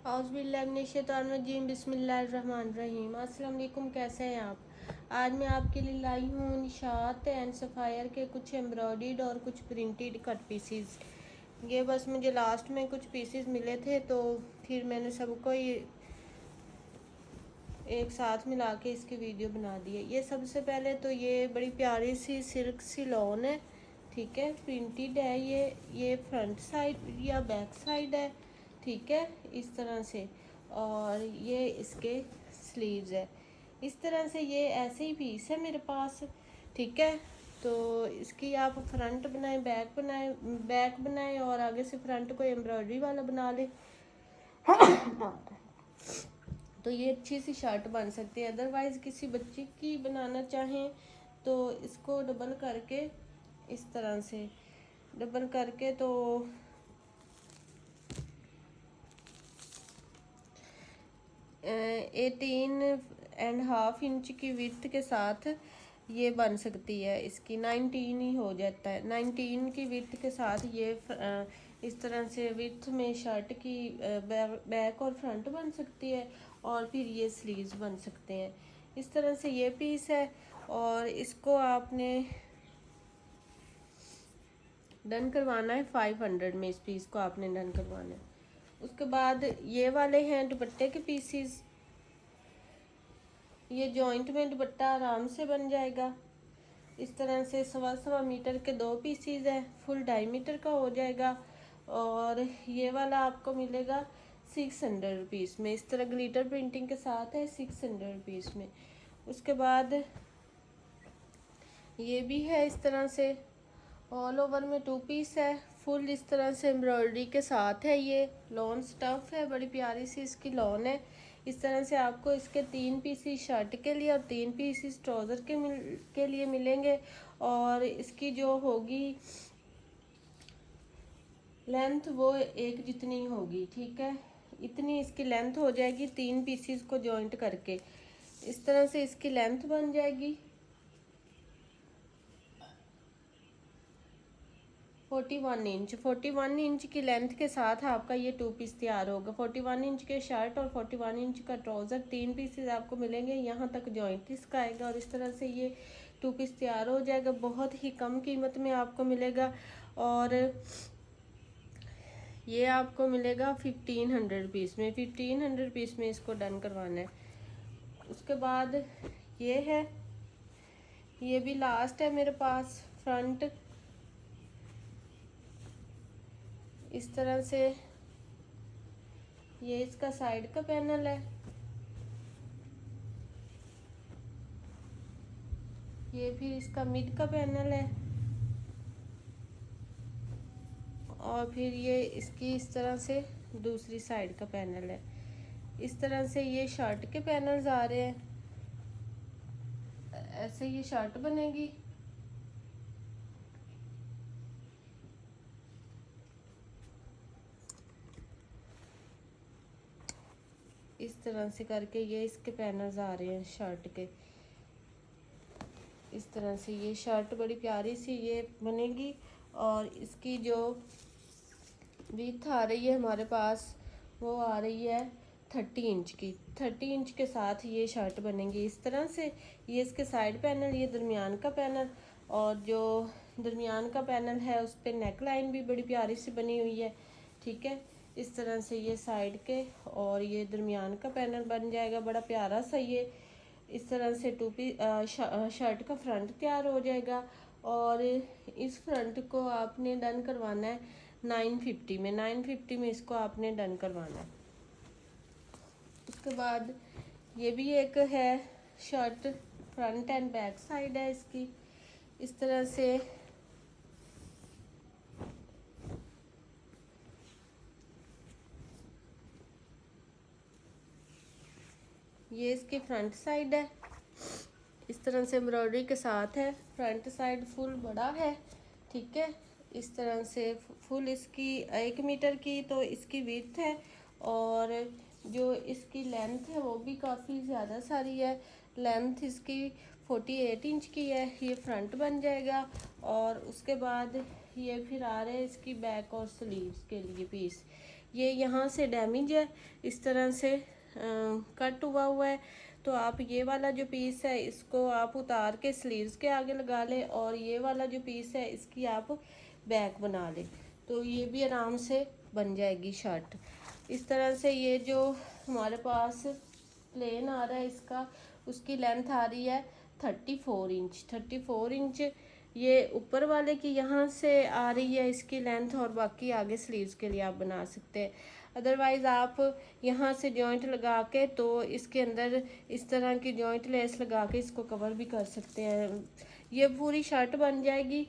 औज़ुबिल्लाहिमिनश्शैतानिर्रजीम बिस्मिल्लाहिर्रहमानिर्रहीम। अस्सलाम वालेकुम, कैसे हैं आप। आज मैं आपके लिए लाई हूँ निशात एंड सफ़ायर के कुछ एम्ब्रॉयडर्ड और कुछ प्रिंटेड कट पीसीज। ये बस मुझे लास्ट में कुछ पीसीज मिले थे तो फिर मैंने सबको ये एक साथ मिला के इसकी वीडियो बना दी है। ये सबसे पहले तो ये बड़ी प्यारी सी सिल्क सी लॉन है, ठीक है, प्रिंटेड है। ये फ्रंट साइड या बैक साइड है, ठीक है, इस तरह से। और ये इसके स्लीव्स है। इस तरह से ये ऐसे ही पीस है मेरे पास, ठीक है। तो इसकी आप फ्रंट बनाएं, बैक बनाएं और आगे से फ्रंट को एम्ब्रॉयडरी वाला बना लें तो ये अच्छी सी शर्ट बन सकती है। अदरवाइज़ किसी बच्चे की बनाना चाहें तो इसको डबल करके इस तरह से डबल करके तो 18.5 इंच की विड्थ के साथ ये बन सकती है। इसकी 19 ही हो जाता है। 19 की विड्थ के साथ ये इस तरह से विड्थ में शर्ट की बैक और फ्रंट बन सकती है और फिर ये स्लीव्स बन सकते हैं। इस तरह से ये पीस है और इसको आपने डन करवाना है 500 में। इस पीस को आपने डन करवाना है। उसके बाद ये वाले हैं दुपट्टे के पीसीज। ये जॉइंट में दुपट्टा आराम से बन जाएगा। इस तरह से 1.25 मीटर के 2 पीसीज हैं, फुल 2.5 मीटर का हो जाएगा। और ये वाला आपको मिलेगा 600 रुपीज़ में। इस तरह ग्लिटर प्रिंटिंग के साथ है 600 रुपीज़ में। उसके बाद ये भी है इस तरह से, ऑल ओवर में 2 पीस है, फुल इस तरह से एम्ब्रॉयडरी के साथ है। ये लॉन स्टफ है, बड़ी प्यारी सी इसकी लॉन है। इस तरह से आपको इसके 3 पीसीस शर्ट के लिए और 3 पीसीस ट्राउज़र के लिए मिलेंगे। और इसकी जो होगी लेंथ वो एक जितनी होगी, ठीक है, इतनी इसकी लेंथ हो जाएगी 3 पीसीस को जॉइंट करके। इस तरह से इसकी लेंथ बन जाएगी 41 इंच की लेंथ के साथ आपका ये 2 पीस तैयार होगा। 41 इंच के शर्ट और 41 इंच का ट्राउज़र, 3 पीसेस आपको मिलेंगे। यहाँ तक जॉइंट इसका आएगा और इस तरह से ये 2 पीस तैयार हो जाएगा। बहुत ही कम कीमत में आपको मिलेगा और ये आपको मिलेगा 1500 रुपीज़ में। 1500 रुपीज़ में इसको डन करवाना है। उसके बाद ये है, ये भी लास्ट है मेरे पास। फ्रंट इस तरह से ये इसका साइड का पैनल है। ये फिर इसका मिड का पैनल है और फिर ये इसकी इस तरह से दूसरी साइड का पैनल है। इस तरह से ये शर्ट के पैनल्स आ रहे हैं। ऐसे ये शर्ट बनेगी। इस तरह से करके ये इसके पैनल्स आ रहे हैं शर्ट के। इस तरह से ये शर्ट बड़ी प्यारी सी ये बनेगी और इसकी जो विड्थ आ रही है हमारे पास वो आ रही है 30 इंच की। 30 इंच के साथ ये शर्ट बनेगी इस तरह से। ये इसके साइड पैनल, ये दरमियान का पैनल, और जो दरमियान का पैनल है उस पर नेक लाइन भी बड़ी प्यारी सी बनी हुई है, ठीक है। इस तरह से ये साइड के और ये दरमियान का पैनल बन जाएगा बड़ा प्यारा सा। ये इस तरह से शर्ट का फ्रंट तैयार हो जाएगा और इस फ्रंट को आपने डन करवाना है 950 में। 950 में इसको आपने डन करवाना है। उसके बाद ये भी एक है shirt, front end back side है इसकी। इस तरह से ये इसकी फ्रंट साइड है। इस तरह से एम्ब्रॉयडरी के साथ है। फ्रंट साइड फुल बड़ा है, ठीक है। इस तरह से फुल इसकी 1 मीटर की तो इसकी विड्थ है और जो इसकी लेंथ है वो भी काफ़ी ज़्यादा सारी है। लेंथ इसकी 48 इंच की है। ये फ्रंट बन जाएगा और उसके बाद ये फिर आ रहे हैं इसकी बैक और स्लीव्स के लिए पीस। ये यहाँ से डैमेज है, इस तरह से कट हुआ है। तो आप ये वाला जो पीस है इसको आप उतार के स्लीव्स के आगे लगा लें, और ये वाला जो पीस है इसकी आप बैक बना लें, तो ये भी आराम से बन जाएगी शर्ट। इस तरह से ये जो हमारे पास प्लेन आ रहा है इसका, उसकी लेंथ आ रही है 34 इंच। 34 इंच ये ऊपर वाले की यहाँ से आ रही है इसकी लेंथ, और बाकी आगे स्लीव्स के लिए आप बना सकते हैं। अदरवाइज़ आप यहाँ से जॉइंट लगा के तो इसके अंदर इस तरह की जॉइंट लेस लगा के इसको कवर भी कर सकते हैं। ये पूरी शर्ट बन जाएगी।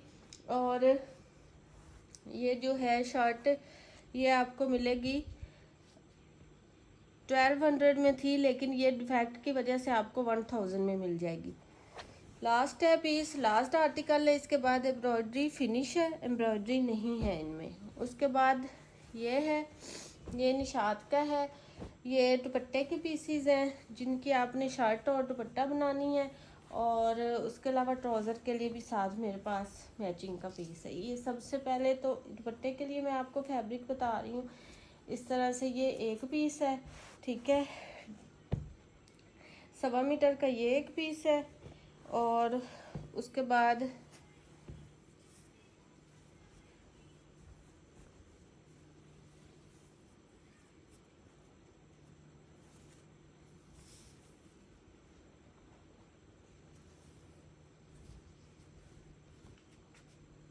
और ये जो है शर्ट ये आपको मिलेगी 1200 में थी, लेकिन ये डिफेक्ट की वजह से आपको 1000 में मिल जाएगी। लास्ट है पीस, लास्ट आर्टिकल है। इसके बाद एम्ब्रॉयडरी फिनिश है, एम्ब्रॉयडरी नहीं है इनमें। उसके बाद ये है, ये निशात का है। ये दुपट्टे के पीसीज हैं जिनकी आपने शर्ट और दुपट्टा बनानी है, और उसके अलावा ट्राउज़र के लिए भी साथ मेरे पास मैचिंग का पीस है। ये सबसे पहले तो दुपट्टे के लिए मैं आपको फैब्रिक बता रही हूँ। इस तरह से ये एक पीस है, ठीक है। 1.25 मीटर का ये एक पीस है, और उसके बाद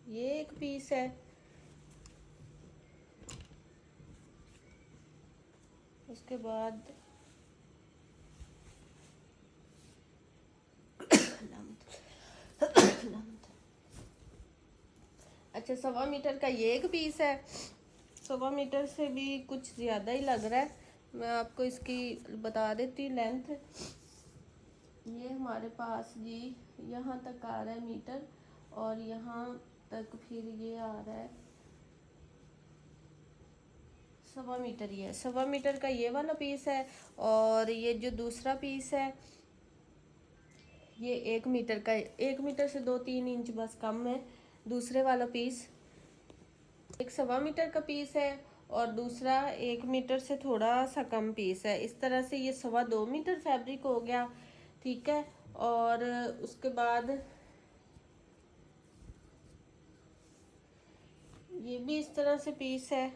ये एक पीस है। उसके बाद अच्छा 1.25 मीटर का ये एक पीस है। 1.25 मीटर से भी कुछ ज़्यादा ही लग रहा है, मैं आपको इसकी बता देती हूँ लेंथ। ये हमारे पास जी यहाँ तक आ रहा है मीटर, और यहाँ तक फिर ये आ रहा है 1.25 मीटर। ये 1.25 मीटर का ये वाला पीस है, और ये जो दूसरा पीस है ये 1 मीटर का, 1 मीटर से 2-3 इंच बस कम है। दूसरे वाला पीस एक 1.25 मीटर का पीस है, और दूसरा 1 मीटर से थोड़ा सा कम पीस है। इस तरह से ये 2.25 मीटर फैब्रिक हो गया, ठीक है। और उसके बाद ये भी इस तरह से पीस है,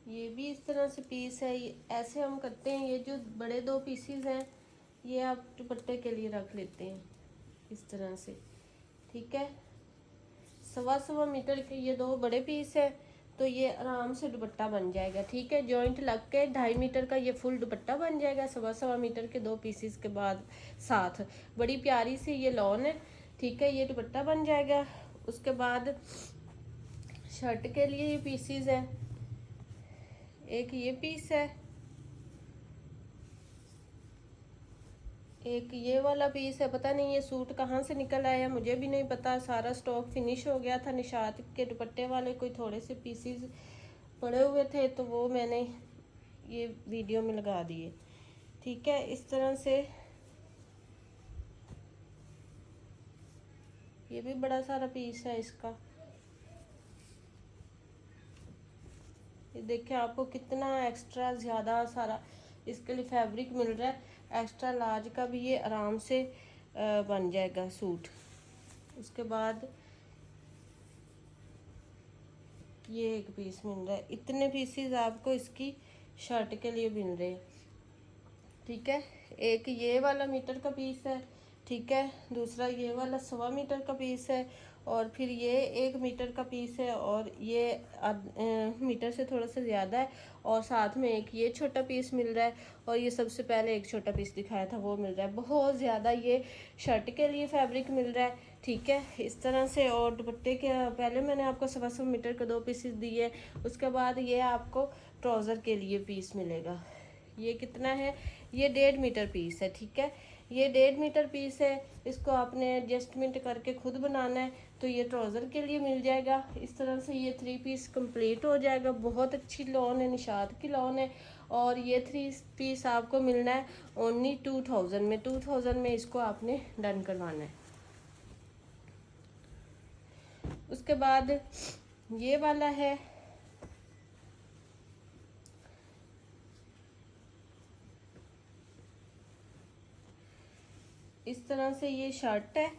ये भी इस तरह से पीस है। ऐसे हम करते हैं, ये जो बड़े 2 पीसीज हैं ये आप दुपट्टे के लिए रख लेते हैं इस तरह से, ठीक है। 1.25 मीटर के ये 2 बड़े पीस है, तो ये आराम से दुपट्टा बन जाएगा, ठीक है। जॉइंट लग के 2.5 मीटर का ये फुल दुपट्टा बन जाएगा 1.25 मीटर के 2 पीसीस के बाद साथ। बड़ी प्यारी सी ये लॉन है, ठीक है। ये दुपट्टा बन जाएगा। उसके बाद शर्ट के लिए ये पीसीज है, एक ये पीस है, एक ये वाला पीस है। पता नहीं ये सूट कहाँ से निकल आया, मुझे भी नहीं पता। सारा स्टॉक फिनिश हो गया था। निशात के दुपट्टे वाले कोई थोड़े से पीसीज पड़े हुए थे, तो वो मैंने ये वीडियो में लगा दिए, ठीक है। इस तरह से ये भी बड़ा सारा पीस है इसका। ये देखिए आपको कितना एक्स्ट्रा ज़्यादा सारा इसके लिए फैब्रिक मिल रहा है। एक्स्ट्रा लार्ज का भी ये आराम से बन जाएगा सूट। उसके बाद ये एक पीस मिल रहा है। इतने पीसेस आपको इसकी शर्ट के लिए मिल रहे हैं, ठीक है। एक ये वाला मीटर का पीस है, ठीक है। दूसरा ये वाला 1.25 मीटर का पीस है, और फिर ये 1 मीटर का पीस है, और ये मीटर से थोड़ा सा ज़्यादा है, और साथ में एक ये छोटा पीस मिल रहा है, और ये सबसे पहले एक छोटा पीस दिखाया था वो मिल रहा है। बहुत ज़्यादा ये शर्ट के लिए फैब्रिक मिल रहा है, ठीक है। इस तरह से। और दुपट्टे के पहले मैंने आपको 1.25 मीटर के 2 पीसेस दिए। उसके बाद ये आपको ट्राउज़र के लिए पीस मिलेगा। ये कितना है, ये 1.5 मीटर पीस है, ठीक है। ये 1.5 मीटर पीस है, इसको आपने एडजस्टमेंट करके खुद बनाना है, तो ये ट्राउज़र के लिए मिल जाएगा। इस तरह से ये 3 पीस कंप्लीट हो जाएगा। बहुत अच्छी लॉन है, निशात की लॉन है, और ये 3 पीस आपको मिलना है ओनली 2000 में। 2000 में इसको आपने डन करवाना है। उसके बाद ये वाला है, इस तरह से ये शर्ट है,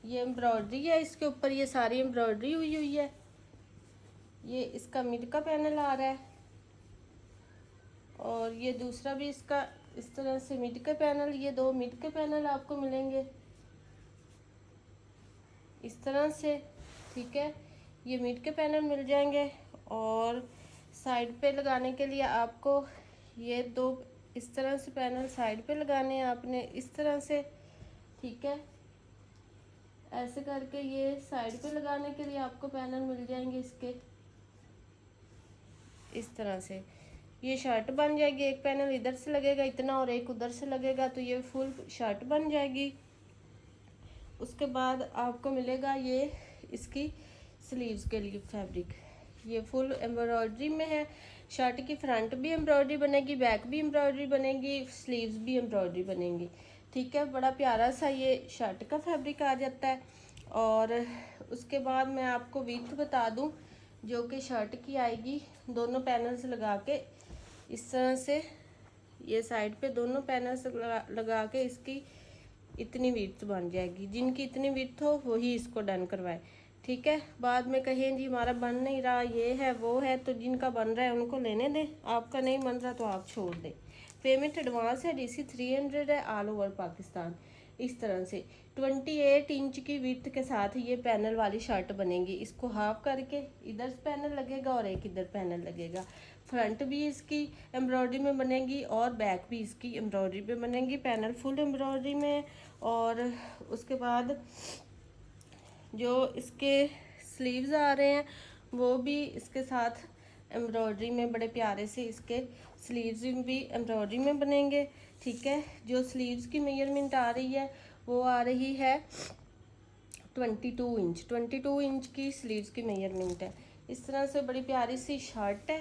ये एम्ब्रॉयडरी है इसके ऊपर, ये सारी एम्ब्रॉयडरी हुई है। ये इसका मिड का पैनल आ रहा है और ये दूसरा भी इसका इस तरह से मिड के पैनल, ये दो मिड के पैनल आपको मिलेंगे इस तरह से, ठीक है। ये मिड के पैनल मिल जाएंगे और साइड पे लगाने के लिए आपको ये दो इस तरह से पैनल साइड पे लगाने हैं आपने इस तरह से, ठीक है। ऐसे करके ये साइड पे लगाने के लिए आपको पैनल मिल जाएंगे इसके इस तरह से। ये शर्ट बन जाएगी, एक पैनल इधर से लगेगा इतना और एक उधर से लगेगा, तो ये फुल शर्ट बन जाएगी। उसके बाद आपको मिलेगा ये इसकी स्लीव्स के लिए फैब्रिक, ये फुल एम्ब्रॉयडरी में है। शर्ट की फ्रंट भी एम्ब्रॉयडरी बनेगी, बैक भी एम्ब्रॉयडरी बनेगी, स्लीव्स भी एम्ब्रॉयडरी बनेगी, ठीक है। बड़ा प्यारा सा ये शर्ट का फैब्रिक आ जाता है। और उसके बाद मैं आपको विड्थ बता दूं जो कि शर्ट की आएगी, दोनों पैनल्स लगा के इस तरह से, ये साइड पे दोनों पैनल्स लगा के इसकी इतनी विड्थ बन जाएगी। जिनकी इतनी विड्थ हो वही इसको डन करवाए, ठीक है। बाद में कहें जी हमारा बन नहीं रहा, ये है वो है, तो जिनका बन रहा है उनको लेने दें, आपका नहीं बन रहा तो आप छोड़ दें। पेमेंट एडवांस है, DC 300 है, ऑल ओवर पाकिस्तान। इस तरह से 28 इंच की विड्थ के साथ ये पैनल वाली शर्ट बनेगी। इसको हाफ करके इधर पैनल लगेगा और एक इधर पैनल लगेगा। फ्रंट भी इसकी एम्ब्रॉयडरी में बनेगी और बैक भी इसकी एम्ब्रॉयडरी में बनेगी, पैनल फुल एम्ब्रॉयडरी में। और उसके बाद जो इसके स्लीव्स आ रहे हैं वो भी इसके साथ एम्ब्रॉयडरी में बड़े प्यारे से इसके स्लीव्स भी एम्ब्रॉयडरी में बनेंगे, ठीक है। जो स्लीव्स की मेजरमेंट आ रही है वो आ रही है 22 इंच की स्लीव्स की मेजरमेंट है। इस तरह से बड़ी प्यारी सी शर्ट है,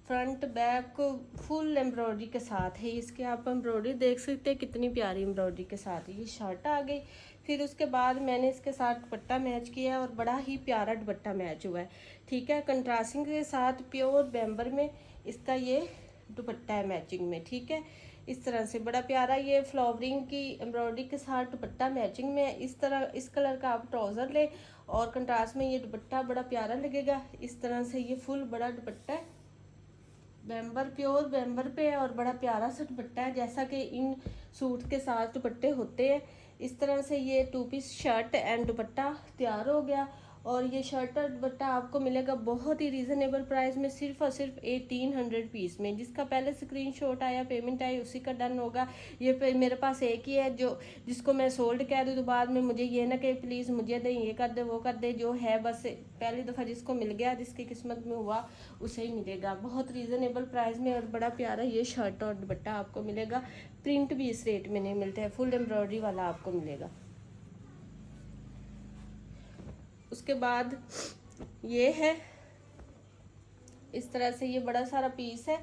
फ्रंट बैक फुल एम्ब्रॉयडरी के साथ है। इसके आप एम्ब्रॉयडरी देख सकते हैं कितनी प्यारी एम्ब्रॉयडरी के साथ ये शर्ट आ गई। फिर उसके बाद मैंने इसके साथ दुपट्टा मैच किया और बड़ा ही प्यारा दुपट्टा मैच हुआ है, ठीक है। कंट्रास्टिंग के साथ प्योर बैम्बर में इसका ये दुपट्टा है मैचिंग में, ठीक है। इस तरह से बड़ा प्यारा ये फ्लावरिंग की एम्ब्रॉयडरी के साथ दुपट्टा मैचिंग में। इस तरह इस कलर का आप ट्राउज़र लें और कंट्रास्ट में ये दुपट्टा बड़ा प्यारा लगेगा। इस तरह से ये फुल बड़ा दुपट्टा है, बैम्बर प्योर बैम्बर पे, और बड़ा प्यारा सा दुपट्टा है जैसा कि इन सूट के साथ दुपट्टे होते हैं। इस तरह से ये 2 पीस शर्ट एंड दुपट्टा तैयार हो गया। और ये शर्ट और दुपट्टा आपको मिलेगा बहुत ही रीज़नेबल प्राइस में, सिर्फ और सिर्फ 1800 पीस में। जिसका पहले स्क्रीनशॉट आया पेमेंट आई उसी का डन होगा। ये मेरे पास एक ही है जो जिसको मैं सोल्ड कह दूँ तो बाद में मुझे ये ना कि प्लीज़ मुझे दे, ये कर दे वो कर दे, जो है बस पहली दफ़ा जिसको मिल गया, जिसकी किस्मत में हुआ उसे ही मिलेगा बहुत रीज़नेबल प्राइस में। और बड़ा प्यारा ये शर्ट और दुपट्टा आपको मिलेगा। प्रिंट भी इस रेट में नहीं मिलता है, फुल एम्ब्रॉयडरी वाला आपको मिलेगा। उसके बाद ये है इस तरह से, ये बड़ा सारा पीस है,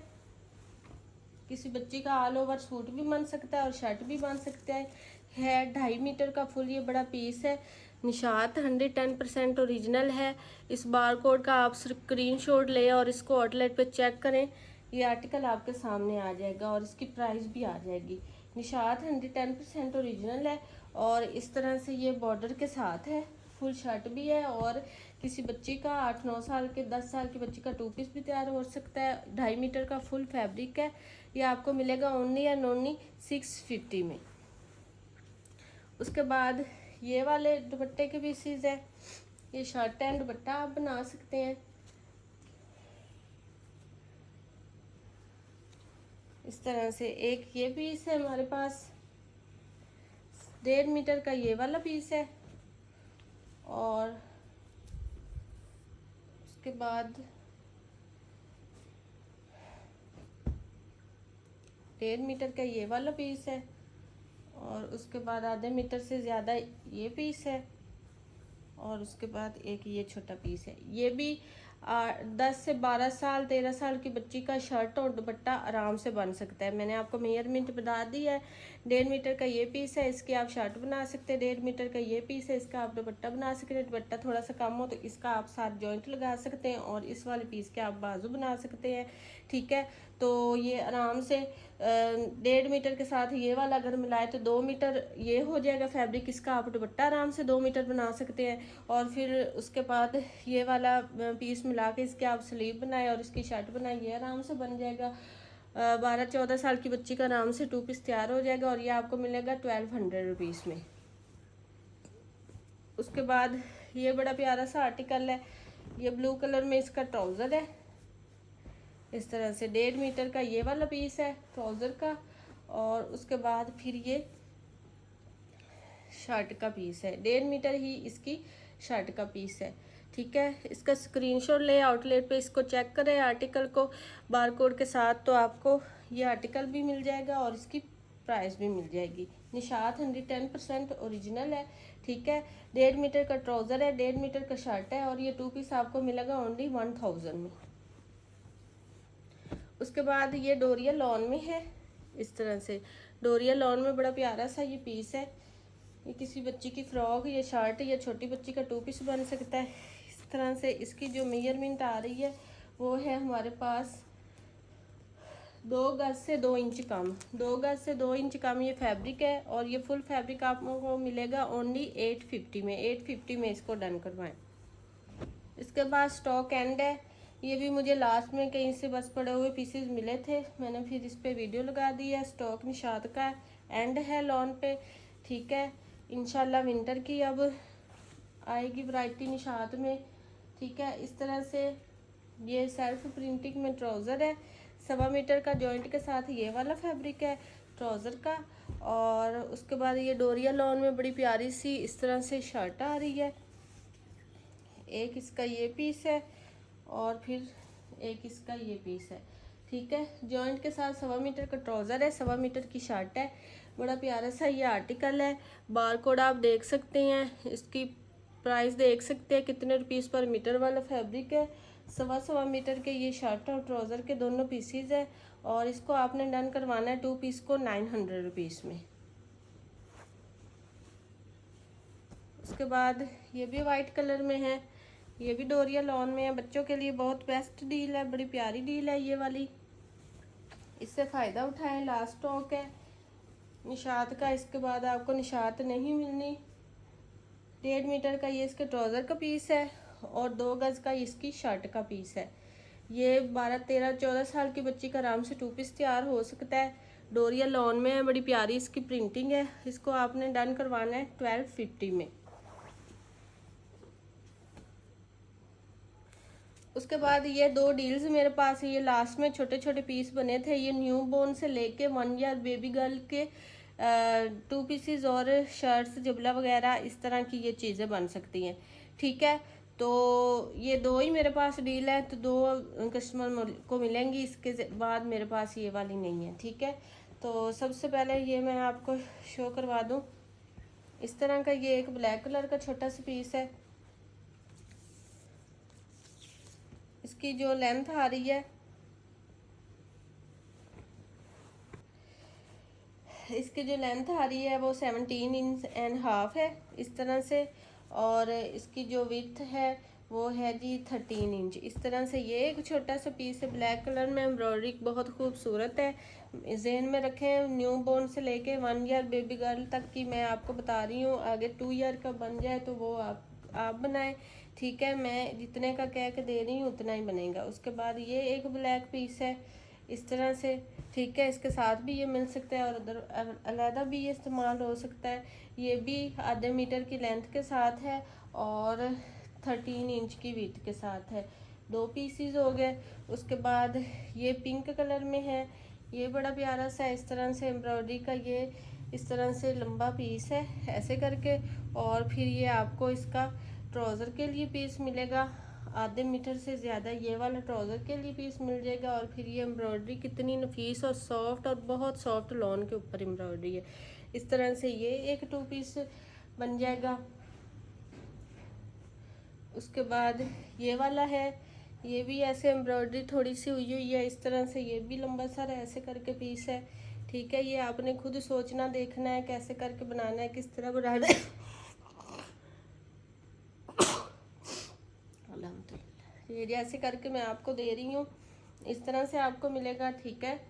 किसी बच्ची का ऑल ओवर सूट भी बन सकता है और शर्ट भी बन सकता है 2.5 मीटर का फुल ये बड़ा पीस है। निशात 110% ओरिजिनल है। इस बार कोड का आप स्क्रीनशॉट लें और इसको आउटलेट पे चेक करें, ये आर्टिकल आपके सामने आ जाएगा और इसकी प्राइस भी आ जाएगी। निशात 110% ओरिजिनल है और इस तरह से ये बॉर्डर के साथ है, फुल शर्ट भी है। और किसी बच्ची का 8-9 साल के 10 साल की बच्ची का 2 पीस भी तैयार हो सकता है। 2.5 मीटर का फुल फैब्रिक है, ये आपको मिलेगा ओनली एंड ओनली 650 में। उसके बाद ये वाले दुपट्टे के पीसीज है, ये शर्ट एंड दुपट्टा आप बना सकते हैं। इस तरह से एक ये पीस है हमारे पास, 1.5 मीटर का ये वाला पीस है। और उसके बाद 1.5 मीटर का ये वाला पीस है। और उसके बाद आधे मीटर से ज़्यादा ये पीस है। और उसके बाद एक ये छोटा पीस है, ये भी 10 से 12 साल 13 साल की बच्ची का शर्ट और दुपट्टा आराम से बन सकता है। मैंने आपको मेजरमेंट बता दी है। 1.5 मीटर का ये पीस है, इसके आप शर्ट बना सकते हैं। 1.5 मीटर का ये पीस है, इसका आप दुपट्टा बना सकते हैं। दुपट्टा थोड़ा सा कम हो तो इसका आप 7 जॉइंट लगा सकते हैं और इस वाले पीस के आप बाजू बना सकते हैं। ठीक है, तो ये आराम से 1.5 मीटर के साथ ये वाला अगर मिलाए तो 2 मीटर ये हो जाएगा फैब्रिक। इसका आप दुपट्टा आराम से 2 मीटर बना सकते हैं। और फिर उसके बाद ये वाला पीस मिला के इसके आप स्लीव बनाए और इसकी शर्ट बनाए, ये आराम से बन जाएगा। 12-14 साल की बच्ची का आराम से 2 पीस तैयार हो जाएगा और ये आपको मिलेगा 1200 रुपीज़ में। उसके बाद ये बड़ा प्यारा सा आर्टिकल है, ये ब्लू कलर में इसका ट्राउज़र है। इस तरह से 1.5 मीटर का ये वाला पीस है ट्राउज़र का। और उसके बाद फिर ये शर्ट का पीस है, 1.5 मीटर ही इसकी शर्ट का पीस है। ठीक है, इसका स्क्रीनशॉट ले आउटलेट पे इसको चेक करें आर्टिकल को बारकोड के साथ, तो आपको ये आर्टिकल भी मिल जाएगा और इसकी प्राइस भी मिल जाएगी। निशात 110% ओरिजिनल है। ठीक है, 1.5 मीटर का ट्राउज़र है, 1.5 मीटर का शर्ट है और ये 2 पीस आपको मिलेगा ओनली 1000 में। उसके बाद ये डोरिया लॉन में है। इस तरह से डोरिया लॉन में बड़ा प्यारा सा ये पीस है। ये किसी बच्ची की फ्रॉक या शर्ट या छोटी बच्ची का 2 पीस बन सकता है। इस तरह से इसकी जो मेजरमेंट आ रही है वो है हमारे पास 2 गज से 2 इंच कम। 2 गज से 2 इंच कम ये फैब्रिक है और ये फुल फैब्रिक आपको मिलेगा ओनली 850 में। 850 में इसको डन करवाएं। इसके बाद स्टॉक एंड है। ये भी मुझे लास्ट में कहीं से बस पड़े हुए पीसेस मिले थे, मैंने फिर इस पे वीडियो लगा दी है। स्टॉक निशात का एंड है लॉन पे। ठीक है, इंशाल्लाह विंटर की अब आएगी वैरायटी निशात में। ठीक है, इस तरह से ये सेल्फ प्रिंटिंग में ट्राउज़र है। 1.25 मीटर का जॉइंट के साथ ये वाला फैब्रिक है ट्राउज़र का। और उसके बाद ये डोरिया लॉन में बड़ी प्यारी सी इस तरह से शर्ट आ रही है। एक इसका ये पीस है और फिर एक इसका ये पीस है। ठीक है, जॉइंट के साथ 1.25 मीटर का ट्राउज़र है, 1.25 मीटर की शर्ट है। बड़ा प्यारा सा ये आर्टिकल है। बारकोड आप देख सकते हैं, इसकी प्राइस देख सकते हैं कितने रुपीस पर मीटर वाला फैब्रिक है। 1.25 मीटर के ये शर्ट और ट्राउज़र के दोनों पीसीज है और इसको आपने डन करवाना है 2 पीस को 900 रुपीज़ में। उसके बाद ये भी वाइट कलर में है, ये भी डोरिया लॉन में है। बच्चों के लिए बहुत बेस्ट डील है, बड़ी प्यारी डील है ये वाली, इससे फ़ायदा उठाएं। लास्ट स्टॉक है निशात का, इसके बाद आपको निशात नहीं मिलनी। 1.5 मीटर का ये इसके ट्राउज़र का पीस है और 2 गज का इसकी शर्ट का पीस है। ये 12, 13, 14 साल की बच्ची का आराम से 2 पीस तैयार हो सकता है। डोरिया लॉन में है, बड़ी प्यारी इसकी प्रिंटिंग है। इसको आपने डन करवाना है 1250 में। उसके बाद ये 2 डील्स मेरे पास है। ये लास्ट में छोटे छोटे पीस बने थे, ये न्यू बोर्न से लेके 1 ईयर बेबी गर्ल के 2 पीसीज और शर्ट्स जबला वगैरह इस तरह की ये चीज़ें बन सकती हैं। ठीक है, तो ये 2 ही मेरे पास डील है, तो 2 कस्टमर को मिलेंगी। इसके बाद मेरे पास ये वाली नहीं है। ठीक है, तो सबसे पहले ये मैं आपको शो करवा दूँ। इस तरह का ये एक ब्लैक कलर का छोटा सा पीस है। इसकी जो लेंथ आ रही है, इसकी जो लेंथ आ रही है वो 17 इंच एंड हाफ है इस तरह से। और इसकी जो विड्थ है वो है जी 13 इंच। इस तरह से ये एक छोटा सा पीस है ब्लैक कलर में। एम्ब्रॉयडरी बहुत खूबसूरत है, जहन में रखें। न्यू बोर्न से लेके 1 ईयर बेबी गर्ल तक की मैं आपको बता रही हूँ। आगे 2 ईयर का बन जाए तो वो आप बनाएं। ठीक है, मैं जितने का कह के दे रही हूँ उतना ही बनेगा। उसके बाद ये एक ब्लैक पीस है इस तरह से। ठीक है, इसके साथ भी ये मिल सकता है और उधर अलहदा भी ये इस्तेमाल हो सकता है। ये भी आधे मीटर की लेंथ के साथ है और 13 इंच की विड्थ के साथ है। 2 पीसीज हो गए। उसके बाद ये पिंक कलर में है, ये बड़ा प्यारा सा इस तरह से एम्ब्रॉयडरी का ये इस तरह से लंबा पीस है ऐसे करके। और फिर ये आपको इसका ट्राउज़र के लिए पीस मिलेगा, आधे मीटर से ज़्यादा ये वाला ट्राउज़र के लिए पीस मिल जाएगा। और फिर ये एम्ब्रॉयडरी कितनी नफीस और सॉफ्ट और बहुत सॉफ्ट लॉन के ऊपर एम्ब्रॉयडरी है। इस तरह से ये एक 2 पीस बन जाएगा। उसके बाद ये वाला है, ये भी ऐसे एम्ब्रॉयडरी थोड़ी सी हुई हुई है इस तरह से, ये भी लंबा सारा ऐसे करके पीस है। ठीक है, ये आपने खुद सोचना देखना है कैसे करके बनाना है, किस तरह बनाना है। अल्हम्दुलिल्लाह, ये जैसे करके मैं आपको दे रही हूँ इस तरह से आपको मिलेगा। ठीक है,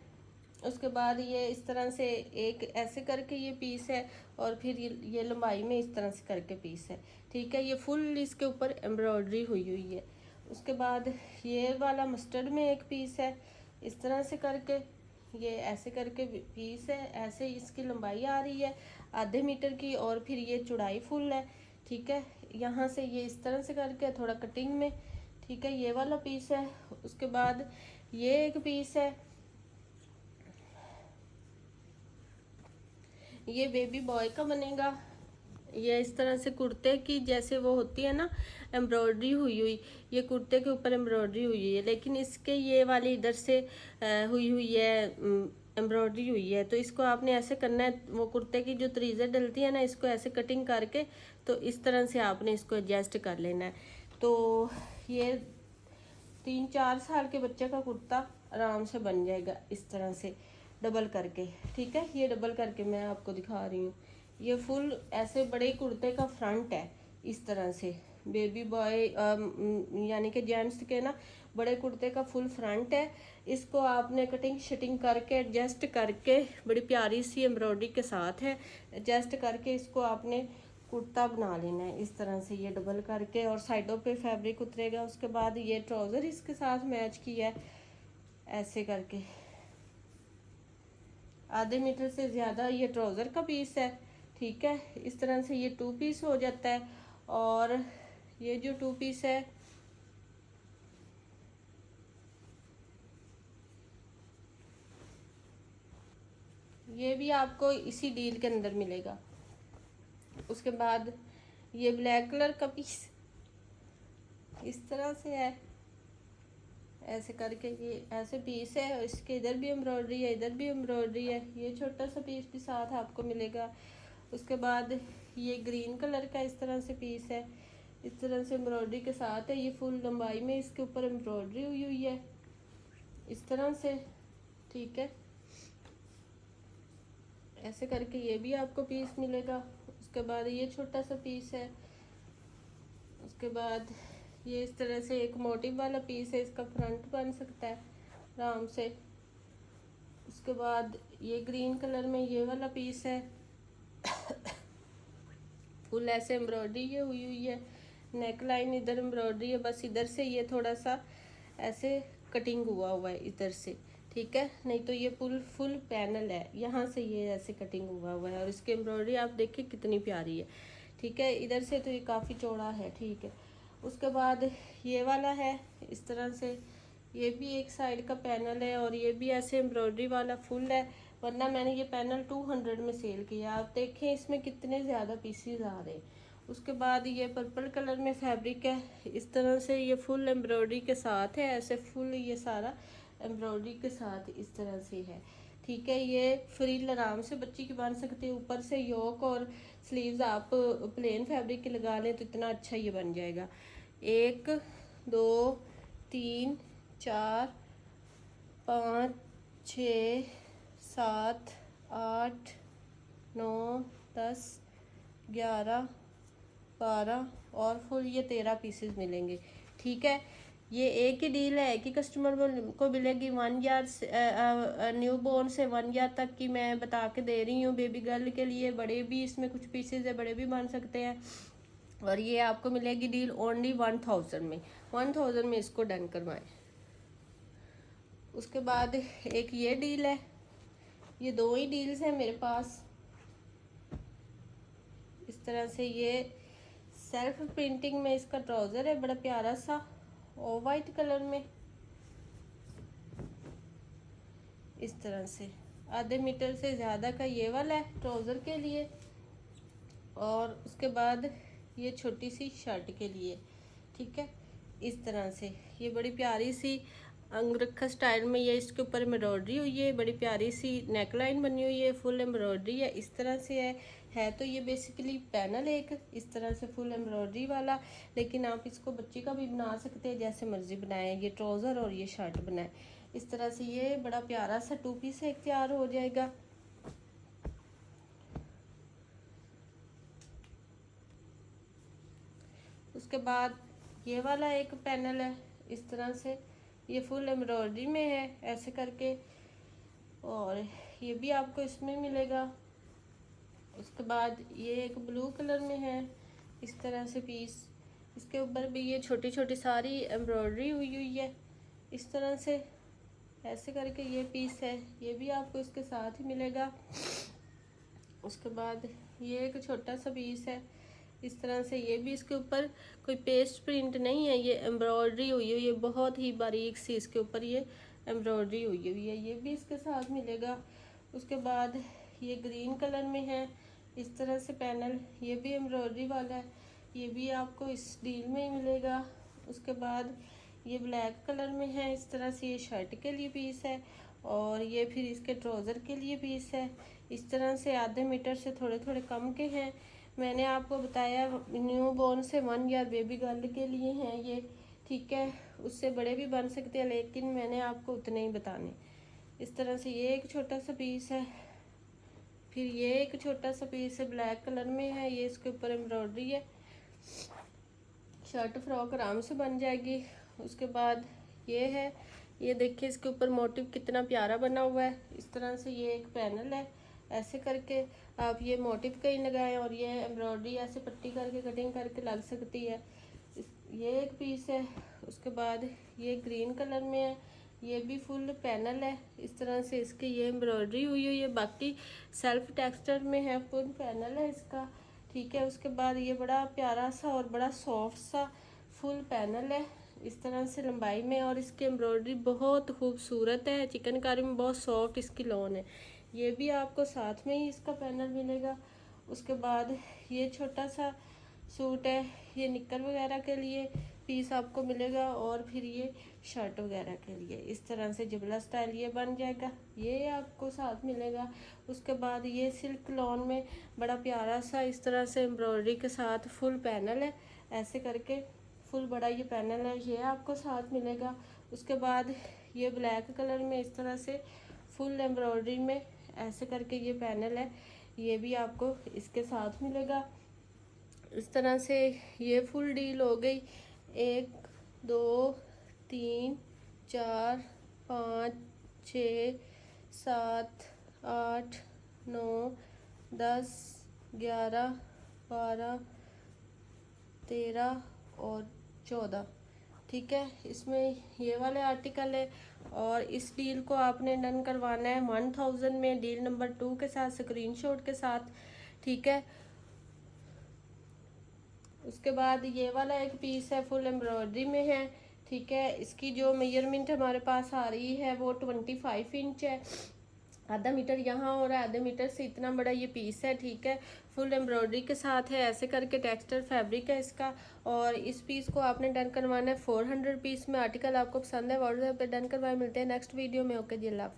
उसके बाद ये इस तरह से एक ऐसे करके ये पीस है, और फिर ये लंबाई में इस तरह से करके पीस है। ठीक है, ये फुल इसके ऊपर एम्ब्रॉयडरी हुई हुई है। उसके बाद ये वाला मस्टर्ड में एक पीस है इस तरह से करके, ये ऐसे करके पीस है, ऐसे इसकी लंबाई आ रही है आधे मीटर की, और फिर ये चौड़ाई फुल है। ठीक है, यहाँ से ये इस तरह से करके थोड़ा कटिंग में। ठीक है, ये वाला पीस है। उसके बाद ये एक पीस है, ये बेबी बॉय का बनेगा। ये इस तरह से कुर्ते की जैसे वो होती है ना एम्ब्रॉयडरी हुई हुई, ये कुर्ते के ऊपर एम्ब्रॉयडरी हुई हुई है, लेकिन इसके ये वाली इधर से हुई हुई है, एम्ब्रॉयडरी हुई है। तो इसको आपने ऐसे करना है, वो कुर्ते की जो तरीजे डलती है ना, इसको ऐसे कटिंग करके तो इस तरह से आपने इसको एडजस्ट कर लेना है। तो ये 3-4 साल के बच्चे का कुर्ता आराम से बन जाएगा इस तरह से डबल करके। ठीक है, ये डबल करके मैं आपको दिखा रही हूँ। ये फुल ऐसे बड़े कुर्ते का फ्रंट है इस तरह से, बेबी बॉय यानी कि जेंट्स के ना बड़े कुर्ते का फुल फ्रंट है। इसको आपने कटिंग शटिंग करके एडजस्ट करके, बड़ी प्यारी सी एम्ब्रॉयडरी के साथ है, एडजस्ट करके इसको आपने कुर्ता बना लेना है इस तरह से, ये डबल करके, और साइडों पे फैब्रिक उतरेगा। उसके बाद ये ट्राउज़र इसके साथ मैच किया है ऐसे करके, आधे मीटर से ज़्यादा ये ट्राउज़र का पीस है। ठीक है, इस तरह से ये 2 पीस हो जाता है। और ये जो 2 पीस है ये भी आपको इसी डील के अंदर मिलेगा। उसके बाद ये ब्लैक कलर का पीस इस तरह से है, ऐसे करके ये ऐसे पीस है, इसके इधर भी एम्ब्रॉयडरी है, इधर भी एम्ब्रॉयडरी है। ये छोटा सा पीस भी साथ आपको मिलेगा। उसके बाद ये ग्रीन कलर का इस तरह से पीस है, इस तरह से एम्ब्रॉयडरी के साथ है। ये फुल लंबाई में इसके ऊपर एम्ब्रॉयडरी हुई हुई है इस तरह से। ठीक है, ऐसे करके ये भी आपको पीस मिलेगा। उसके बाद ये छोटा सा पीस है। उसके बाद ये इस तरह से एक मोटिव वाला पीस है, इसका फ्रंट बन सकता है आराम से। उसके बाद ये ग्रीन कलर में ये वाला पीस है, फुल ऐसे एम्ब्रॉयडरी ये हुई हुई है, नेक लाइन इधर एम्ब्रॉयडरी है, बस इधर से ये थोड़ा सा ऐसे कटिंग हुआ हुआ है इधर से। ठीक है, नहीं तो ये फुल पैनल है, यहाँ से ये ऐसे कटिंग हुआ हुआ है, और इसकी एम्ब्रॉयडरी आप देखिए कितनी प्यारी है। ठीक है, इधर से तो ये काफ़ी चौड़ा है। ठीक है, उसके बाद ये वाला है इस तरह से, ये भी एक साइड का पैनल है, और ये भी ऐसे एम्ब्रॉयडरी वाला फुल है, वरना मैंने ये पैनल 200 में सेल किया। आप देखें इसमें कितने ज़्यादा पीसीज आ रहे हैं। उसके बाद ये पर्पल कलर में फैब्रिक है इस तरह से, ये फुल एम्ब्रॉयडरी के साथ है, ऐसे फुल ये सारा एम्ब्रॉयडरी के साथ इस तरह से है। ठीक है, ये फ्रिल आराम से बच्ची की बन सकती है। ऊपर से योक और स्लीव्स आप प्लेन फैब्रिक के लगा लें तो इतना अच्छा ये बन जाएगा। 1 2 3 4 5 6 7 8 9 10 11 12 और फुल ये 13 पीसेस मिलेंगे। ठीक है, ये एक ही डील है, एक ही कस्टमर को मिलेगी। 1 ईयर से न्यू बॉर्न से 1 ईयर तक की मैं बता के दे रही हूँ बेबी गर्ल के लिए। बड़े भी इसमें कुछ पीसेस है, बड़े भी बन सकते हैं। और ये आपको मिलेगी डील ओनली 1000 में, 1000 में इसको डन करवाएं। उसके बाद एक ये डील है, ये 2 ही डील्स हैं मेरे पास इस तरह से। ये सेल्फ प्रिंटिंग में इसका ट्राउज़र है, बड़ा प्यारा सा ऑफ वाइट कलर में इस तरह से, आधे मीटर से ज़्यादा का ये वाला है ट्राउज़र के लिए। और उसके बाद ये छोटी सी शर्ट के लिए। ठीक है, इस तरह से ये बड़ी प्यारी सी अंगरखा स्टाइल में ये इसके ऊपर एम्ब्रॉयडरी हुई है, बड़ी प्यारी सी नेक लाइन बनी हुई है, फुल एम्ब्रॉयडरी है इस तरह से है। है तो ये बेसिकली पैनल एक इस तरह से फुल एम्ब्रॉयडरी वाला, लेकिन आप इसको बच्चे का भी बना सकते हैं, जैसे मर्जी बनाएं। ये ट्राउज़र और ये शर्ट बनाएं। इस तरह से ये बड़ा प्यारा सा 2 पीस एक तैयार हो जाएगा। उसके बाद ये वाला एक पैनल है इस तरह से, ये फुल एम्ब्रॉयडरी में है ऐसे करके, और ये भी आपको इसमें मिलेगा। उसके बाद ये एक ब्लू कलर में है इस तरह से पीस, इसके ऊपर भी ये छोटी छोटी सारी एम्ब्रॉयडरी हुई हुई है इस तरह से, ऐसे करके ये पीस है, ये भी आपको इसके साथ ही मिलेगा। उसके बाद ये एक छोटा सा पीस है इस तरह से, ये भी इसके ऊपर कोई पेस्ट प्रिंट नहीं है, ये एम्ब्रॉयडरी हुई है, ये बहुत ही बारीक सी इसके ऊपर ये एम्ब्रॉयडरी हुई हुई है, ये भी इसके साथ मिलेगा। उसके बाद ये ग्रीन कलर में है इस तरह से पैनल, ये भी एम्ब्रॉयडरी वाला है, ये भी आपको इस डील में ही मिलेगा। उसके बाद ये ब्लैक कलर में है इस तरह से, ये शर्ट के लिए पीस है और ये फिर इसके ट्राउज़र के लिए पीस है इस तरह से। आधे मीटर से थोड़े थोड़े कम के हैं, मैंने आपको बताया न्यू बॉर्न से 1 ईयर बेबी गर्ल के लिए हैं ये, ठीक है। उससे बड़े भी बन सकते हैं, लेकिन मैंने आपको उतने ही बताने। इस तरह से ये एक छोटा सा पीस है, फिर ये एक छोटा सा पीस है ब्लैक कलर में है, ये इसके ऊपर एम्ब्रॉयडरी है, शर्ट फ्रॉक आराम से बन जाएगी। उसके बाद ये है, ये देखिए इसके ऊपर मोटिव कितना प्यारा बना हुआ है इस तरह से, ये एक पैनल है ऐसे करके आप ये मोटिव कहीं लगाएं और ये एम्ब्रॉयडरी ऐसे पट्टी करके कटिंग करके लग सकती है। ये एक पीस है। उसके बाद ये ग्रीन कलर में है, ये भी फुल पैनल है इस तरह से, इसकी ये एम्ब्रॉयडरी हुई हुई है, बाकी सेल्फ टेक्सचर में है, फुल पैनल है इसका, ठीक है। उसके बाद ये बड़ा प्यारा सा और बड़ा सॉफ्ट सा फुल पैनल है इस तरह से लंबाई में, और इसकी एम्ब्रॉयडरी बहुत खूबसूरत है, चिकनकारी में बहुत सॉफ्ट इसकी लॉन है, ये भी आपको साथ में ही इसका पैनल मिलेगा। उसके बाद ये छोटा सा सूट है, ये निक्कर वगैरह के लिए पीस आपको मिलेगा, और फिर ये शर्ट वगैरह के लिए इस तरह से जबला स्टाइल ये बन जाएगा, ये आपको साथ मिलेगा। उसके बाद ये सिल्क लॉन में बड़ा प्यारा सा इस तरह से एम्ब्रॉयडरी के साथ फुल पैनल है ऐसे करके, फुल बड़ा ये पैनल है, ये आपको साथ मिलेगा। उसके बाद ये ब्लैक कलर में इस तरह से फुल एम्ब्रॉयडरी में ऐसे करके ये पैनल है, ये भी आपको इसके साथ मिलेगा। इस तरह से ये फुल डील हो गई। 1 2 3 4 5 6 7 8 9 10 11 12 13 और 14, ठीक है। इसमें ये वाले आर्टिकल है, और इस डील को आपने डन करवाना है 1000 में डील नंबर 2 के साथ स्क्रीनशॉट के साथ, ठीक है। उसके बाद ये वाला एक पीस है फुल एम्ब्रॉयडरी में है, ठीक है। इसकी जो मेजरमेंट हमारे पास आ रही है वो 25 इंच है, आधा मीटर यहाँ और आधे मीटर से इतना बड़ा ये पीस है, ठीक है। फुल एम्ब्रॉयडरी के साथ है ऐसे करके, टेक्सचर फैब्रिक है इसका, और इस पीस को आपने डन करवाना है 400 पीस में। आर्टिकल आपको पसंद है व्हाट्सएप पे डन करवाए, मिलते हैं नेक्स्ट वीडियो में। ओके जी, अल्लाह हाफिज़।